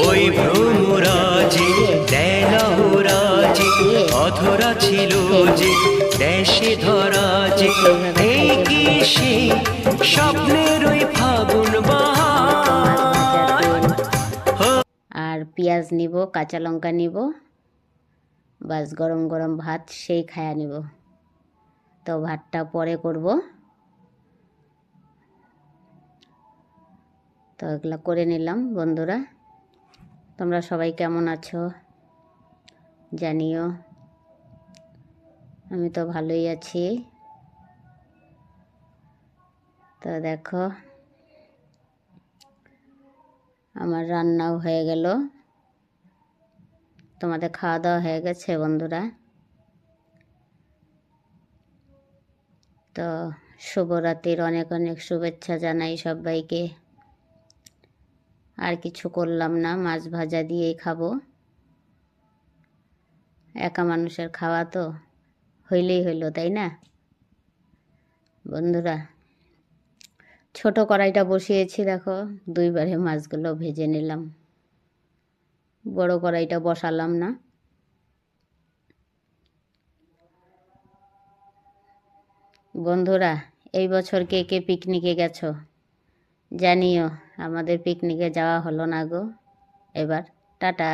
ওই ভ্রমরাজি দেলহরাজি অধরা ছিল যে দেশে ধরা যে এই কি সে স্বপ্নের ওই ফাগুন বাহার। আর পেঁয়াজ নিব, কাঁচা লঙ্কা নিব, বাস গরম গরম ভাত সেই খায়া নিব। তো ভাতটা পরে করব, তো এগুলো করে নিলাম। বন্ধুরা, তোমরা সবাই কেমন আছো জানিও। আমি তো ভালোই আছি। তো দেখো আমার রান্নাও হয়ে গেল। তোমাদের খাওয়া দাওয়া হয়ে গেছে বন্ধুরা? তো শুভরাত্রির অনেক অনেক শুভেচ্ছা জানাই সবাইকে। আর কিছু করলাম না, মাছ ভাজা দিয়েই খাবো। একা মানুষের খাওয়া তো হইলেই হইল, তাই না বন্ধুরা? ছোট কড়াইটা বসিয়েছি, দেখো দুইবারে মাছগুলো ভেজে নিলাম। বড় কড়াইটা বসালাম না। বন্ধুরা, এই বছর কে কে পিকনিকে গেছো জানিও। আমাদের পিকনিকে যাওয়া হলো না গো এবার। টাটা।